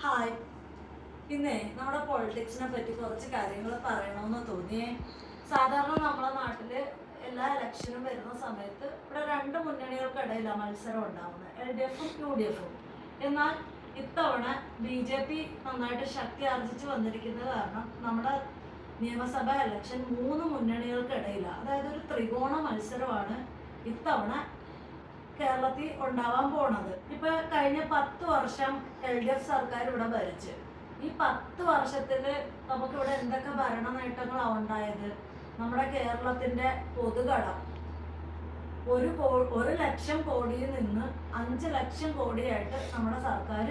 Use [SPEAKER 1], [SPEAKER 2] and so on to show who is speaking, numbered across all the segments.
[SPEAKER 1] Hi. ഇന്നേ നമ്മുടെ പൊളിറ്റിക്സിനെ പറ്റി കുറച്ച് കാര്യങ്ങൾ പറയണമെന്ന് തോന്നിയേ. സാധാരണ നമ്മളെ നാട്ടില് എല്ലാ ഇലക്ഷനും വരുന്ന സമയത്ത് ഇവിടെ രണ്ട് മുന്നണികൾക്കിടയിലാണ് മത്സരം ഉണ്ടാവുന്നത്, LDFും UDFും. എന്നാൽ ഇത്തവണ BJP നന്നായിട്ട് ശക്തി ആർജിച്ച് വന്നിരിക്കുന്നത് കാരണം നമ്മുടെ നിയമസഭാ ഇലക്ഷൻ മൂന്ന് മുന്നണികൾക്കിടയിലാണ്. അതായത് ഒരു ത്രികോണ മത്സരമാണ് ഇത്തവണ കേരളത്തിൽ ഉണ്ടാവാൻ പോണത്. ഇപ്പൊ കഴിഞ്ഞ 10 വർഷം LDF സർക്കാർ ഇവിടെ ഭരിച്ച്. ഈ 10 വർഷത്തില് നമുക്കിവിടെ എന്തൊക്കെ ഭരണ നേട്ടങ്ങളാണ് ഉണ്ടായത്? നമ്മുടെ കേരളത്തിന്റെ പൊതുകടം 1 ലക്ഷം കോടിയിൽ നിന്ന് 5 ലക്ഷം കോടിയായിട്ട് നമ്മുടെ സർക്കാർ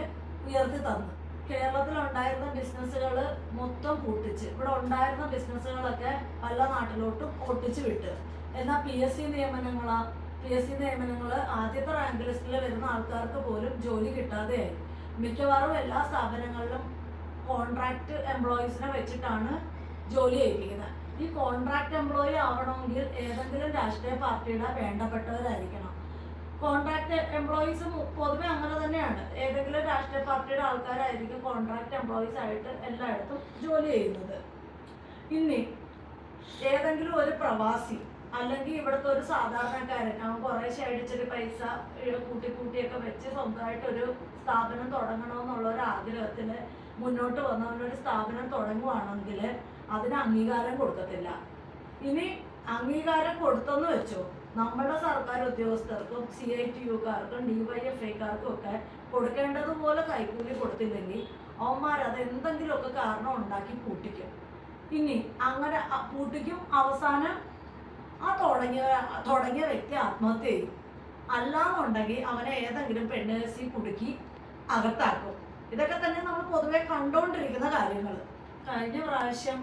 [SPEAKER 1] ഉയർത്തി തന്നു. കേരളത്തിൽ ഉണ്ടായിരുന്ന ബിസിനസ്സുകൾ മൊത്തം കൂട്ടിച്ച്, ഇവിടെ ഉണ്ടായിരുന്ന ബിസിനസ്സുകളൊക്കെ പല നാട്ടിലോട്ടും ഒട്ടിച്ചു വിട്ട്. എന്നാൽ PSC നിയമനങ്ങൾ ആദ്യത്തെ റാങ്ക് ലിസ്റ്റിൽ വരുന്ന ആൾക്കാർക്ക് പോലും ജോലി കിട്ടാതെയായി. മിക്കവാറും എല്ലാ സ്ഥാപനങ്ങളിലും കോൺട്രാക്ട് എംപ്ലോയീസിനെ വെച്ചിട്ടാണ് ജോലി ചെയ്യിപ്പിക്കുന്നത്. ഈ കോൺട്രാക്ട് എംപ്ലോയി ആവണമെങ്കിൽ ഏതെങ്കിലും രാഷ്ട്രീയ പാർട്ടിയുടെ വേണ്ടപ്പെട്ടവരായിരിക്കണം. കോൺട്രാക്ട് എംപ്ലോയീസ് പൊതുവെ അങ്ങനെ തന്നെയാണ്. ഏതെങ്കിലും രാഷ്ട്രീയ പാർട്ടിയുടെ ആൾക്കാരായിരിക്കും കോൺട്രാക്ട് എംപ്ലോയീസ് ആയിട്ട് എല്ലായിടത്തും ജോലി ചെയ്യുന്നത്. ഇനി ഏതെങ്കിലും ഒരു പ്രവാസി അല്ലെങ്കിൽ ഇവിടുത്തെ ഒരു സാധാരണക്കാരൻ അവൻ കുറേശ്ശെ അടിച്ചൊരു പൈസ കൂട്ടിയൊക്കെ വെച്ച് സ്വന്തമായിട്ടൊരു സ്ഥാപനം തുടങ്ങണമെന്നുള്ള ഒരു ആഗ്രഹത്തിൽ മുന്നോട്ട് വന്നവനൊരു സ്ഥാപനം തുടങ്ങുവാണെങ്കിൽ അതിന് അംഗീകാരം കൊടുക്കത്തില്ല. ഇനി അംഗീകാരം കൊടുത്തെന്ന് വെച്ചോ, നമ്മുടെ സർക്കാർ ഉദ്യോഗസ്ഥർക്കും CITUക്കാർക്കും DYFIക്കാർക്കും ഒക്കെ കൊടുക്കേണ്ടതുപോലെ കൈക്കൂലി കൊടുത്തില്ലെങ്കിൽ അവന്മാരത് എന്തെങ്കിലുമൊക്കെ കാരണം ഉണ്ടാക്കി പൂട്ടിക്കും. ഇനി അങ്ങനെ പൂട്ടിക്കും. അവസാനം ആ തുടങ്ങിയ വ്യക്തി ആത്മഹത്യ ചെയ്യും. അല്ലാന്നുണ്ടെങ്കിൽ അവനെ ഏതെങ്കിലും പെണ്ണേഴ്സി കുടുക്കി അകത്താക്കും. ഇതൊക്കെ തന്നെ നമ്മൾ പൊതുവെ കണ്ടുകൊണ്ടിരിക്കുന്ന കാര്യങ്ങൾ. കഴിഞ്ഞ പ്രാവശ്യം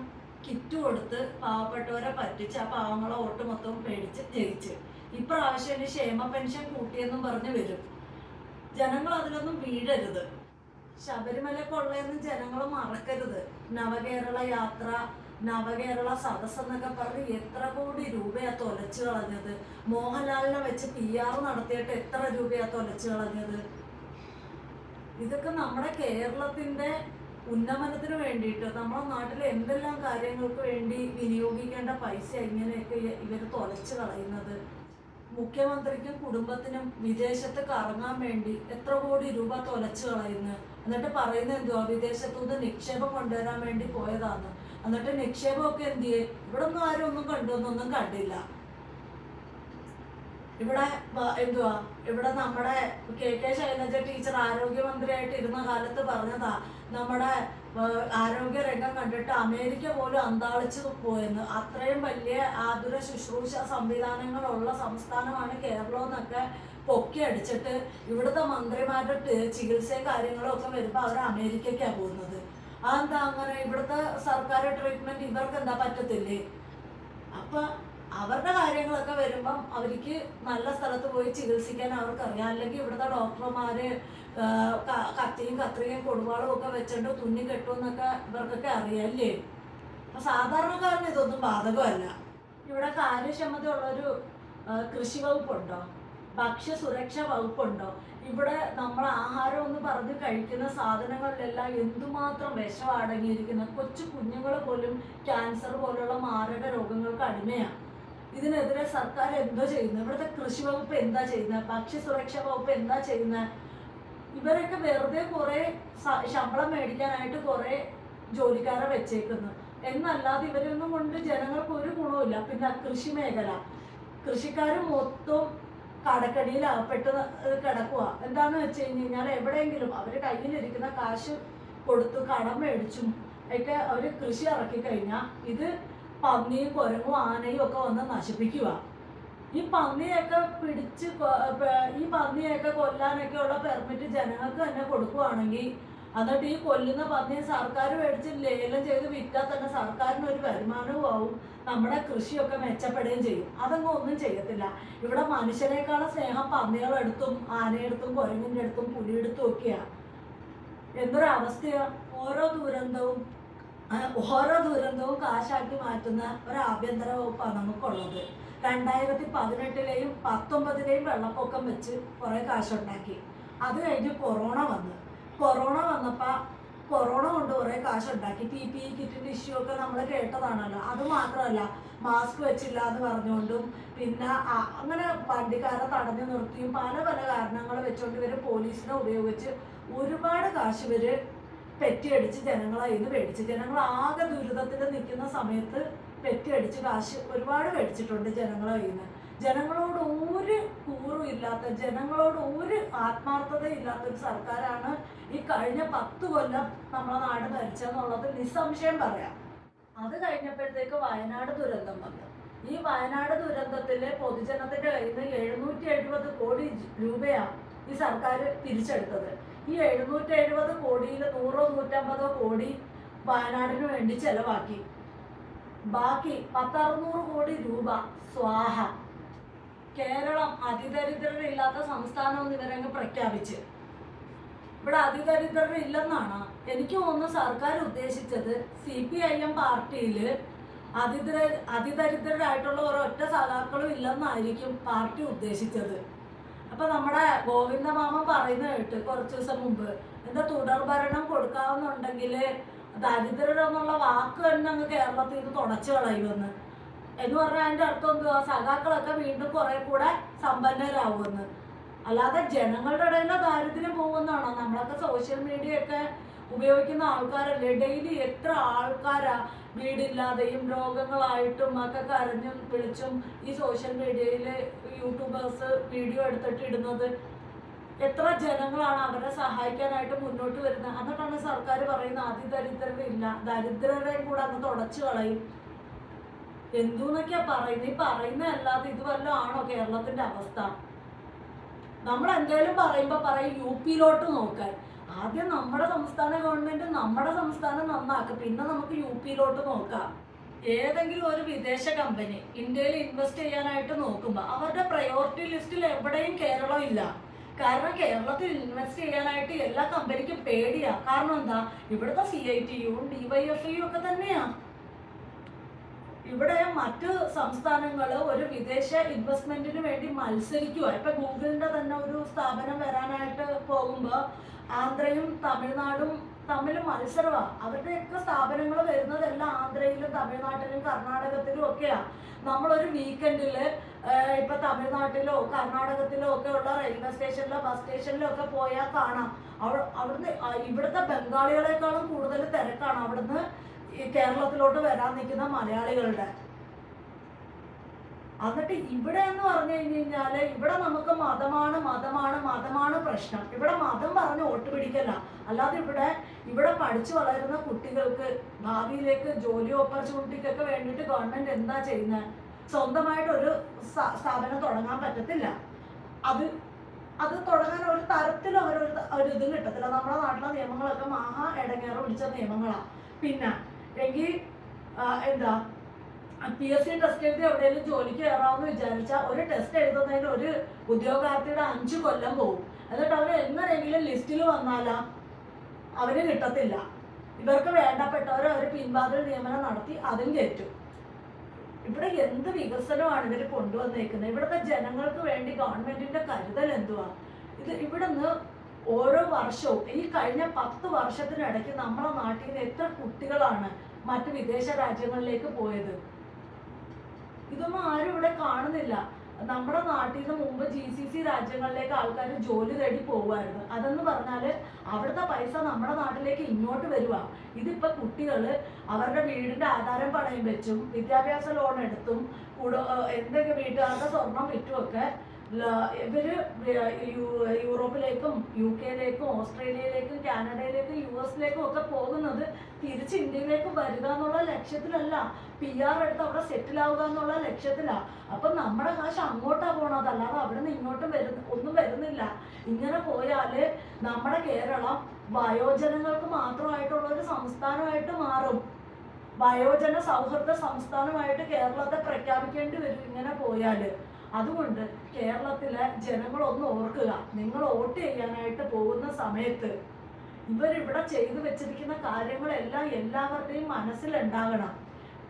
[SPEAKER 1] കിറ്റ് കൊടുത്ത് പാവപ്പെട്ടവരെ പറ്റിച്ച് ആ പാവങ്ങളെ വോട്ട് മൊത്തം പേടിച്ച് ജയിച്ച്. ഇപ്രാവശ്യം ഇനി ക്ഷേമ പെൻഷൻ കൂട്ടിയെന്നും പറഞ്ഞ് വരും. ജനങ്ങൾ അതിലൊന്നും വീഴരുത്. ശബരിമല കൊള്ളയെന്നും ജനങ്ങൾ മറക്കരുത്. നവകേരള യാത്ര, നവകേരള സദസ് എന്നൊക്കെ പറഞ്ഞ് എത്ര കോടി രൂപയാ തൊലച്ചു കളഞ്ഞത്. മോഹൻലാലിനെ വെച്ച് PR നടത്തിയിട്ട് എത്ര രൂപയാ തൊലച്ചു കളഞ്ഞത്. ഇതൊക്കെ നമ്മുടെ കേരളത്തിന്റെ ഉന്നമനത്തിന് വേണ്ടിയിട്ട് നമ്മുടെ നാട്ടിലെ എന്തെല്ലാം കാര്യങ്ങൾക്ക് വേണ്ടി വിനിയോഗിക്കേണ്ട പൈസ ഇങ്ങനെയൊക്കെ ഇവർ തൊലച്ചു കളയുന്നത്. മുഖ്യമന്ത്രിക്കും കുടുംബത്തിനും വിദേശത്ത് കറങ്ങാൻ വേണ്ടി എത്ര കോടി രൂപ തൊലച്ചു കളയുന്നു. എന്നിട്ട് പറയുന്നത് എന്തുവാ, വിദേശത്തുനിന്ന് നിക്ഷേപം കൊണ്ടുവരാൻ വേണ്ടി പോയതാണ്. എന്നിട്ട് നിക്ഷേപമൊക്കെ എന്ത് ചെയ്യേ? ഇവിടെ ഒന്നും ആരും ഒന്നും കണ്ടൊന്നും കണ്ടില്ല. ഇവിടെ എന്തുവാ, ഇവിടെ നമ്മുടെ KK ശൈലജ ടീച്ചർ ആരോഗ്യമന്ത്രിയായിട്ട് ഇരുന്ന കാലത്ത് പറഞ്ഞതാ, നമ്മുടെ ആരോഗ്യ രംഗം കണ്ടിട്ട് അമേരിക്ക പോലും അന്താളിച്ചു പോയെന്ന്. അത്രയും വലിയ ആതുര ശുശ്രൂഷ സംവിധാനങ്ങളുള്ള സംസ്ഥാനമാണ് കേരളം എന്നൊക്കെ പൊക്കി അടിച്ചിട്ട് ഇവിടുത്തെ മന്ത്രിമാരുടെ ചികിത്സയും കാര്യങ്ങളും ഒക്കെ വരുമ്പോൾ അവർ അമേരിക്കയ്ക്കാണ് പോകുന്നത്. അതെന്താ അങ്ങനെ? ഇവിടുത്തെ സർക്കാർ ട്രീറ്റ്മെന്റ് ഇവർക്ക് എന്താ പറ്റത്തില്ലേ? അപ്പൊ അവരുടെ കാര്യങ്ങളൊക്കെ വരുമ്പം അവർക്ക് നല്ല സ്ഥലത്ത് പോയി ചികിത്സിക്കാൻ അവർക്കറിയാം. അല്ലെങ്കിൽ ഇവിടുത്തെ ഡോക്ടർമാര് കത്തിയും കത്രികയും കൊടുവാളും ഒക്കെ വെച്ചിട്ട് തുന്നി കെട്ടുമെന്നൊക്കെ ഇവർക്കൊക്കെ അറിയാല്ലേ. അപ്പൊ സാധാരണക്കാരന് ഇതൊന്നും ബാധകമല്ല. ഇവിടെ കാര്യക്ഷമത ഉള്ളൊരു കൃഷി വകുപ്പുണ്ടോ? ഭക്ഷ്യസുരക്ഷാ വകുപ്പുണ്ടോ? ഇവിടെ നമ്മൾ ആഹാരം എന്ന് പറഞ്ഞ് കഴിക്കുന്ന സാധനങ്ങളിലെല്ലാം എന്തുമാത്രം വിഷം അടങ്ങിയിരിക്കുന്ന കൊച്ചു കുഞ്ഞുങ്ങൾ പോലും ക്യാൻസർ പോലുള്ള മാരക രോഗങ്ങൾക്ക് അടിമയാണ്. ഇതിനെതിരെ സർക്കാർ എന്തോ ചെയ്യുന്നത്? ഇവിടുത്തെ കൃഷി വകുപ്പ് എന്താ ചെയ്യുന്നത്? ഭക്ഷ്യസുരക്ഷാ വകുപ്പ് എന്താ ചെയ്യുന്നത്? ഇവരൊക്കെ വെറുതെ കുറെ ശമ്പളം മേടിക്കാനായിട്ട് കുറെ ജോലിക്കാരെ വെച്ചേക്കുന്നു. എന്നല്ലാതെ ഇവരൊന്നും കൊണ്ട് ജനങ്ങൾക്ക് ഒരു ഗുണവുമില്ല. പിന്നെ കൃഷി മേഖല, കൃഷിക്കാർ മൊത്തം കടക്കടിയിൽ അകപ്പെട്ട് കിടക്കുക. എന്താന്ന് വെച്ച് കഴിഞ്ഞാൽ എവിടെയെങ്കിലും അവർ കയ്യിലിരിക്കുന്ന കാശ് കൊടുത്ത് കടം മേടിച്ചും ഒക്കെ അവർ കൃഷി ഇറക്കി കഴിഞ്ഞാൽ ഇത് പന്നിയും കുരങ്ങും ആനയും ഒക്കെ വന്ന് നശിപ്പിക്കുക. ഈ പന്നിയൊക്കെ കൊല്ലാനൊക്കെ ഉള്ള പെർമിറ്റ് ജനങ്ങൾക്ക് തന്നെ കൊടുക്കുകയാണെങ്കിൽ, എന്നിട്ട് ഈ കൊല്ലുന്ന പന്നിയെ സർക്കാർ മേടിച്ച് ലേലം ചെയ്ത് വിറ്റാൽ തന്നെ സർക്കാരിന് ഒരു വരുമാനവും ആവും, നമ്മുടെ കൃഷിയൊക്കെ മെച്ചപ്പെടുകയും ചെയ്യും. അതൊന്നും ഒന്നും ചെയ്യത്തില്ല. ഇവിടെ മനുഷ്യരെക്കാളും സ്നേഹം പന്നികളെടുത്തും ആനയെടുത്തും കുരങ്ങിൻ്റെ അടുത്തും പുലിയെടുത്തും ഒക്കെയാണ്. എന്തൊരവസ്ഥയാ! ഓരോ ദുരന്തവും കാശാക്കി മാറ്റുന്ന ഒരു ആഭ്യന്തര വകുപ്പാണ് നമുക്കുള്ളത്. 2018-ലെയും 2019-ലെയും വെള്ളപ്പൊക്കം വെച്ച് കുറെ കാശുണ്ടാക്കി. അത് കഴിഞ്ഞ് കൊറോണ വന്നപ്പോൾ കൊറോണ കൊണ്ട് കുറേ കാശുണ്ടാക്കി. PPE കിറ്റിന്റെ ഇഷ്യൂ ഒക്കെ നമ്മൾ കേട്ടതാണല്ലോ. അത് മാത്രമല്ല, മാസ്ക് വെച്ചില്ല എന്ന് പറഞ്ഞുകൊണ്ടും പിന്നെ അങ്ങനെ വണ്ടിക്കാരെ തടഞ്ഞു നിർത്തിയും പല പല കാരണങ്ങൾ വെച്ചുകൊണ്ട് ഇവർ പോലീസിനെ ഉപയോഗിച്ച് ഒരുപാട് കാശ് ഇവര് പെറ്റിയടിച്ച് ജനങ്ങളെ ഇന്ന് മേടിച്ച്. ജനങ്ങൾ ആകെ ദുരിതത്തിൽ നിൽക്കുന്ന സമയത്ത് പെറ്റിയടിച്ച് കാശ് ഒരുപാട് മേടിച്ചിട്ടുണ്ട് ജനങ്ങളെ കയ്യിൽ നിന്ന്. ജനങ്ങളോട് ഒരു കൂറും ഇല്ലാത്ത, ജനങ്ങളോട് ഒരു ആത്മാർത്ഥതയും ഇല്ലാത്ത ഒരു സർക്കാരാണ് ഈ കഴിഞ്ഞ 10 കൊല്ലം നമ്മളെ നാട് ഭരിച്ചെന്നുള്ളത് നിസ്സംശയം പറയാം. അത് കഴിഞ്ഞപ്പോഴത്തേക്ക് വയനാട് ദുരന്തം വന്നു. ഈ വയനാട് ദുരന്തത്തിലെ പൊതുജനത്തിന്റെ കയ്യിൽ നിന്ന് 770 കോടി രൂപയാണ് ഈ സർക്കാർ പിരിച്ചെടുത്തത്. ഈ 770 കോടിയിൽ 100-150 കോടി വയനാടിന് വേണ്ടി ചെലവാക്കി. ബാക്കി 100-600 കോടി രൂപ സ്വാഹ. കേരളം അതിദരിദ്രരില്ലാത്ത സംസ്ഥാനം ഇവരങ്ങ് പ്രഖ്യാപിച്ച്. ഇവിടെ അതിദരിദ്രരില്ലെന്നാണ് എനിക്ക് തോന്നുന്നു സർക്കാർ ഉദ്ദേശിച്ചത്. CPIM പാർട്ടിയിൽ അതിദരിദ്രരായിട്ടുള്ള ഒരൊറ്റ സഖാക്കളും ഇല്ലെന്നായിരിക്കും പാർട്ടി ഉദ്ദേശിച്ചത്. അപ്പൊ നമ്മുടെ ഗോവിന്ദമാമൻ പറയുന്ന കേട്ട് കുറച്ച് ദിവസം മുമ്പ്, എന്താ തുടർഭരണം കൊടുക്കാവുന്നുണ്ടെങ്കിൽ ദരിദ്രരെന്നുള്ള വാക്ക് തന്നെ അങ്ങ് കേരളത്തിൽ നിന്ന് തുടച്ചു കളയുമെന്ന്. എന്ന് പറഞ്ഞാൽ അതിൻ്റെ അർത്ഥം എന്തുവാ? സഖാക്കളൊക്കെ വീണ്ടും കുറെ കൂടെ സമ്പന്നരാകുമെന്ന്. അല്ലാതെ ജനങ്ങളുടെ ഇടയിലെ ദാരിദ്ര്യം പോകുമെന്നാണോ? നമ്മളൊക്കെ സോഷ്യൽ മീഡിയ ഒക്കെ ഉപയോഗിക്കുന്ന ആൾക്കാരല്ലേ. ഡെയിലി എത്ര ആൾക്കാരാ വീടില്ലാതെയും രോഗങ്ങളായിട്ടും ഒക്കെ കരഞ്ഞും വിളിച്ചും ഈ സോഷ്യൽ മീഡിയയിൽ യൂട്യൂബേഴ്സ് വീഡിയോ എടുത്തിട്ട് ഇടുന്നത്. എത്ര ജനങ്ങളാണ് അവരെ സഹായിക്കാനായിട്ട് മുന്നോട്ട് വരുന്നത്. എന്നിട്ടാണ് സർക്കാർ പറയുന്നത് അതിദരിദ്രരില്ല, ദരിദ്രരെയും കൂടെ അന്ന് തുടച്ചു കളയും. എന്തുന്നൊക്കെയാ പറയുന്നത്? ഈ പറയുന്നതല്ലാതെ ഇത് വല്ലതും ആണോ കേരളത്തിന്റെ അവസ്ഥ? നമ്മൾ എന്തെങ്കിലും പറയുമ്പോൾ പറയും UP-യിലോട്ട് നോക്കാൻ. ആദ്യം നമ്മുടെ സംസ്ഥാന ഗവൺമെന്റ് നമ്മുടെ സംസ്ഥാനം നന്നാക്കുക, പിന്നെ നമുക്ക് UP-യിലോട്ട് നോക്കാം. ഏതെങ്കിലും ഒരു വിദേശ കമ്പനി ഇന്ത്യയിൽ ഇൻവെസ്റ്റ് ചെയ്യാനായിട്ട് നോക്കുമ്പോൾ അവരുടെ പ്രയോറിറ്റി ലിസ്റ്റിൽ എവിടെയും കേരളം ഇല്ല. കാരണം കേരളത്തിൽ ഇൻവെസ്റ്റ് ചെയ്യാനായിട്ട് എല്ലാ കമ്പനിക്കും പേടിയാ. കാരണം എന്താ? ഇവിടുത്തെ CITUവും DYFIയും ഒക്കെ തന്നെയാ. ഇവിടെ മറ്റു സംസ്ഥാനങ്ങൾ ഒരു വിദേശ ഇൻവെസ്റ്റ്മെന്റിന് വേണ്ടി മത്സരിക്കുക. ഇപ്പൊ ഗൂഗിളിന്റെ തന്നെ ഒരു സ്ഥാപനം വരാനായിട്ട് പോകുമ്പോൾ ആന്ധ്രയും തമിഴ്നാടും തമ്മിൽ മത്സരമാണ്. അവരുടെയൊക്കെ സ്ഥാപനങ്ങൾ വരുന്നതെല്ലാം ആന്ധ്രയിലും തമിഴ്നാട്ടിലും കർണാടകത്തിലും ഒക്കെയാണ്. നമ്മളൊരു വീക്കെൻഡില് ഇപ്പൊ തമിഴ്നാട്ടിലോ കർണാടകത്തിലോ ഒക്കെ ഉള്ള റെയിൽവേ സ്റ്റേഷനിലോ ബസ് സ്റ്റേഷനിലോ ഒക്കെ പോയാൽ കാണാം. അവിടുന്ന് ഇവിടുത്തെ ബംഗാളികളെക്കാളും കൂടുതൽ തിരക്കാണ് അവിടുന്ന് ഈ കേരളത്തിലോട്ട് വരാൻ നിൽക്കുന്ന മലയാളികളുടെ. എന്നിട്ട് ഇവിടെ എന്ന് പറഞ്ഞു കഴിഞ്ഞാല് ഇവിടെ നമുക്ക് മതമാണ് പ്രശ്നം. ഇവിടെ മതം പറഞ്ഞ് വോട്ട് പിടിക്കല്ല. അല്ലാതെ ഇവിടെ പഠിച്ചു വളരുന്ന കുട്ടികൾക്ക് ഭാവിയിലേക്ക് ജോലി ഓപ്പർച്യൂണിറ്റിക്കൊക്കെ വേണ്ടിയിട്ട് ഗവൺമെന്റ് എന്താ ചെയ്യുന്നത്? സ്വന്തമായിട്ട് ഒരു സ്ഥാപനം തുടങ്ങാൻ പറ്റത്തില്ല. അത് തുടങ്ങാൻ ഒരു തരത്തിലും ഒരു ഇതും കിട്ടത്തില്ല. നമ്മുടെ നാട്ടിലെ നിയമങ്ങളൊക്കെ മഹാ ഇടങ്ങേറ് പിടിച്ച നിയമങ്ങളാണ്. പിന്നെ എങ്കിൽ എന്താ PSC ടെസ്റ്റ് എഴുതി എവിടെയെങ്കിലും ജോലിക്ക് കയറാമെന്ന് വിചാരിച്ചാൽ ഒരു ടെസ്റ്റ് എഴുതുന്നതിന് ഒരു ഉദ്യോഗാർത്ഥിയുടെ 5 കൊല്ലം പോകും. എന്നിട്ട് അവർ എങ്ങനെയെങ്കിലും ലിസ്റ്റിൽ വന്നാലാ അവന് കിട്ടത്തില്ല. ഇവർക്ക് വേണ്ടപ്പെട്ടവരെ അവർ പിൻവാതിൽ നിയമനം നടത്തി അതും കയറ്റും. ഇവിടെ എന്ത് വികസനമാണ് ഇവർ കൊണ്ടുവന്നേക്കുന്നത്? ഇവിടുത്തെ ജനങ്ങൾക്ക് വേണ്ടി ഗവൺമെന്റിന്റെ കരുതൽ എന്തുവാ? ഇവിടുന്ന് ഓരോ വർഷവും ഈ കഴിഞ്ഞ 10 വർഷത്തിനിടയ്ക്ക് നമ്മളെ നാട്ടിൽ നിന്ന് എത്ര കുട്ടികളാണ് മറ്റു വിദേശ രാജ്യങ്ങളിലേക്ക് പോയത്? ഇതൊന്നും ആരും ഇവിടെ കാണുന്നില്ല. നമ്മുടെ നാട്ടിൽ നിന്ന് മുമ്പ് GCC രാജ്യങ്ങളിലേക്ക് ആൾക്കാർ ജോലി തേടി പോകുമായിരുന്നു. അതെന്ന് പറഞ്ഞാല് അവിടുത്തെ പൈസ നമ്മുടെ നാട്ടിലേക്ക് ഇങ്ങോട്ട് വരുക. ഇതിപ്പോ കുട്ടികള് അവരുടെ വീടിന്റെ ആധാരം പണയം വെച്ചും വിദ്യാഭ്യാസ ലോൺ എടുത്തും എന്തൊക്കെ വീട്ടുകാരുടെ സ്വർണം വിറ്റുമൊക്കെ ഇവര് യൂറോപ്പിലേക്കും UK-യിലേക്കും ഓസ്ട്രേലിയയിലേക്കും കാനഡയിലേക്കും US-ലേക്കും ഒക്കെ പോകുന്നത് തിരിച്ച് ഇന്ത്യയിലേക്ക് വരിക എന്നുള്ള ലക്ഷ്യത്തിലല്ല, PR എടുത്ത് അവിടെ സെറ്റിൽ ആവുക എന്നുള്ള ലക്ഷ്യത്തിലാണ്. അപ്പൊ നമ്മുടെ കാശ് അങ്ങോട്ടാ പോണത്, അല്ലാതെ അവിടെ നിന്ന് ഇങ്ങോട്ടും ഒന്നും വരുന്നില്ല. ഇങ്ങനെ പോയാല് നമ്മുടെ കേരളം വയോജനങ്ങൾക്ക് മാത്രമായിട്ടുള്ള ഒരു സംസ്ഥാനമായിട്ട് മാറും. വയോജന സൗഹൃദ സംസ്ഥാനമായിട്ട് കേരളത്തെ പ്രഖ്യാപിക്കേണ്ടി വരും ഇങ്ങനെ പോയാല്. അതുകൊണ്ട് കേരളത്തിലെ ജനങ്ങളൊന്ന് ഓർക്കുക, നിങ്ങൾ വോട്ട് ചെയ്യാനായിട്ട് പോകുന്ന സമയത്ത് ഇവരിവിടെ ചെയ്തു വെച്ചിരിക്കുന്ന കാര്യങ്ങളെല്ലാം എല്ലാവരുടെയും മനസ്സിലുണ്ടാകണം.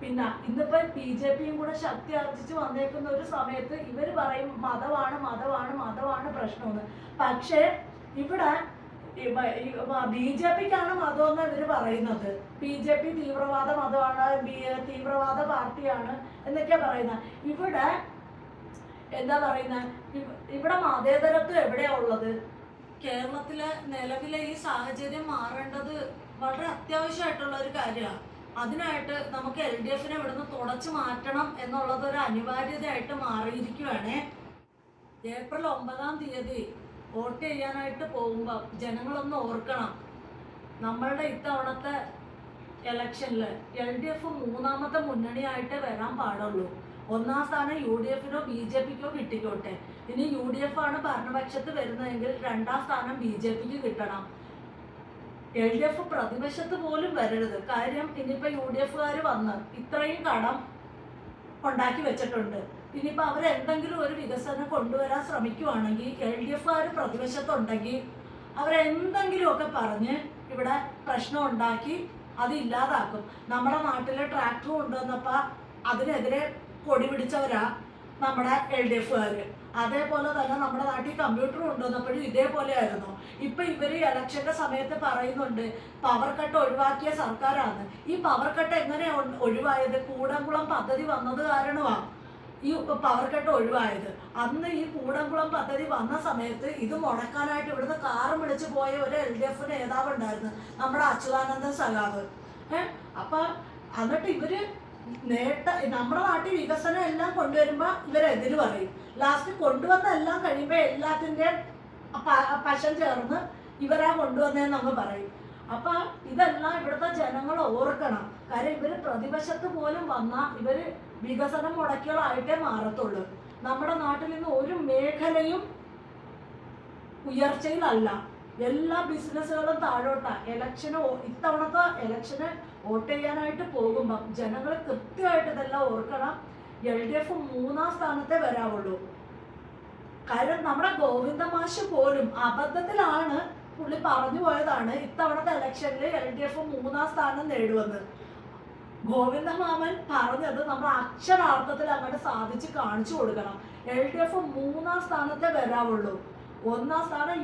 [SPEAKER 1] പിന്നെ ഇന്നിപ്പോ BJPയും കൂടെ ശക്തി ആർജിച്ച് വന്നേക്കുന്ന ഒരു സമയത്ത് ഇവർ പറയും മതമാണ് പ്രശ്നമെന്ന്. പക്ഷേ ഇവിടെ ബി ജെ പിക്കാണ് മതമെന്ന് ഇവർ പറയുന്നത്. ബി ജെ പി തീവ്രവാദ മതമാണ്, തീവ്രവാദ പാർട്ടിയാണ് എന്നൊക്കെയാ പറയുന്നത്. ഇവിടെ എന്താ പറയുന്നത്, ഇവിടെ മതേതരത്വം എവിടെയാ ഉള്ളത്? കേരളത്തിലെ നിലവിലെ ഈ സാഹചര്യം മാറേണ്ടത് വളരെ അത്യാവശ്യമായിട്ടുള്ള ഒരു കാര്യമാണ്. അതിനായിട്ട് നമുക്ക് LDFനെ ഇവിടുന്ന് തുടച്ചു മാറ്റണം എന്നുള്ളത് ഒരു അനിവാര്യതയായിട്ട് മാറിയിരിക്കുകയാണ്. ഏപ്രിൽ 9-ാം തീയതി വോട്ട് ചെയ്യാനായിട്ട് പോകുമ്പോൾ ജനങ്ങളൊന്ന് ഓർക്കണം, നമ്മളുടെ ഇത്തവണത്തെ ഇലക്ഷനിൽ LDF മൂന്നാമത്തെ മുന്നണിയായിട്ട് വരാൻ പാടുള്ളൂ. 1-ാം സ്ഥാനം UDFനോ BJPക്കോ കിട്ടിക്കോട്ടെ. ഇനി UDF ആണ് ഭരണപക്ഷത്ത് വരുന്നതെങ്കിൽ 2-ാം സ്ഥാനം BJPക്ക് കിട്ടണം. LDF പ്രതിപക്ഷത്ത് പോലും വരരുത്. കാര്യം ഇനിയിപ്പോൾ UDFകാർ വന്ന് ഇത്രയും കടം ഉണ്ടാക്കി വെച്ചിട്ടുണ്ട്. ഇനിയിപ്പോൾ അവരെന്തെങ്കിലും ഒരു വികസനം കൊണ്ടുവരാൻ ശ്രമിക്കുവാണെങ്കിൽ LDFകാർ പ്രതിപക്ഷത്തുണ്ടെങ്കിൽ അവരെന്തെങ്കിലുമൊക്കെ പറഞ്ഞ് ഇവിടെ പ്രശ്നം ഉണ്ടാക്കി അത് ഇല്ലാതാക്കും. നമ്മുടെ നാട്ടിലെ ട്രാക്ടർ കൊണ്ടുവന്നപ്പോൾ അതിനെതിരെ കൊടി പിടിച്ചവരാ നമ്മുടെ LDFകാർ. അതേപോലെ തന്നെ നമ്മുടെ നാട്ടിൽ കമ്പ്യൂട്ടർ കൊണ്ടുവന്നപ്പോഴും ഇതേപോലെ ആയിരുന്നു. ഇപ്പം ഇവർ ഇലക്ഷൻ്റെ സമയത്ത് പറയുന്നുണ്ട് പവർ കട്ട് ഒഴിവാക്കിയ സർക്കാരാണ്. ഈ പവർ കട്ട് എങ്ങനെയാണ് ഒഴിവായത്? കൂടംകുളം പദ്ധതി വന്നത് കാരണമാണ് ഈ പവർ കട്ട് ഒഴിവായത്. അന്ന് ഈ കൂടംകുളം പദ്ധതി വന്ന സമയത്ത് ഇത് മുടക്കാനായിട്ട് ഇവിടുന്ന് കാറ് വിളിച്ച് പോയ ഒരു LDF നേതാവ് ഉണ്ടായിരുന്നു, നമ്മുടെ അച്യുതാനന്ദൻ സഖാവ്. അപ്പം എന്നിട്ട് ഇവര് നമ്മുടെ നാട്ടിൽ വികസനം എല്ലാം കൊണ്ടുവരുമ്പോൾ ഇവരെതിര് പറയും. ലാസ്റ്റ് കൊണ്ടുവന്ന എല്ലാം കഴിയുമ്പോൾ എല്ലാത്തിൻ്റെയും പശം ചേർന്ന് ഇവരാ കൊണ്ടുവന്നതെന്ന് അങ്ങ് പറയും. അപ്പം ഇതെല്ലാം ഇവിടുത്തെ ജനങ്ങൾ ഓർക്കണം. കാര്യം ഇവർ പ്രതിപക്ഷത്ത് പോലും വന്നാൽ ഇവർ വികസനം മുടക്കികളായിട്ടേ മാറത്തുള്ളൂ. നമ്മുടെ നാട്ടിൽ നിന്ന് ഒരു മേഖലയും ഉയർച്ചയിലല്ല, എല്ലാ ബിസിനസ്സുകളും താഴോട്ടാണ്. ഇത്തവണത്തെ ഇലക്ഷന് വോട്ട് ചെയ്യാനായിട്ട് പോകുമ്പം ജനങ്ങൾ കൃത്യമായിട്ട് ഇതെല്ലാം ഓർക്കണം. LDF 3-ാം സ്ഥാനത്തെ വരാവുള്ളൂ. കാര്യം നമ്മുടെ ഗോവിന്ദ മാഷ് പോലും അബദ്ധത്തിലാണ് പുള്ളി പറഞ്ഞു പോയതാണ് ഇത്തവണത്തെ ഇലക്ഷനിൽ LDF 3-ാം സ്ഥാനം നേടുമെന്ന്. ഗോവിന്ദ മാമൻ പറഞ്ഞത് നമ്മൾ അക്ഷരാർത്ഥത്തിൽ അങ്ങോട്ട് സാധിച്ച് കാണിച്ചു കൊടുക്കണം. LDF 3-ാം സ്ഥാനത്തെ വരാവുള്ളൂ. 1-ാം സ്ഥാനം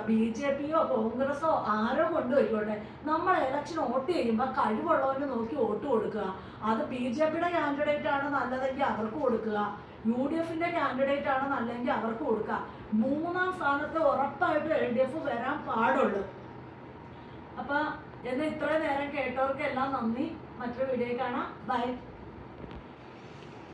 [SPEAKER 1] BJPയോ കോൺഗ്രസോ ആരോ കൊണ്ടുപോയിക്കോട്ടെ, നമ്മൾ ഇലക്ഷൻ വോട്ട് ചെയ്യുമ്പോൾ കഴിവുള്ളവന് നോക്കി വോട്ട് കൊടുക്കുക. അത് BJPയുടെ കാൻഡിഡേറ്റ് ആണ് നല്ലതെങ്കിൽ അവർക്ക് കൊടുക്കുക, UDFന്റെ കാൻഡിഡേറ്റ് ആണ് നല്ലതെങ്കിൽ അവർക്ക് കൊടുക്കുക. 3-ാം സ്ഥാനത്ത് ഉറപ്പായിട്ട് LDF വരാൻ പാടുള്ളൂ. അപ്പം എന്നെ ഇത്രയും നേരം കേട്ടവർക്കെല്ലാം നന്ദി. മറ്റൊരു വീഡിയോ കാണാം. ബൈ.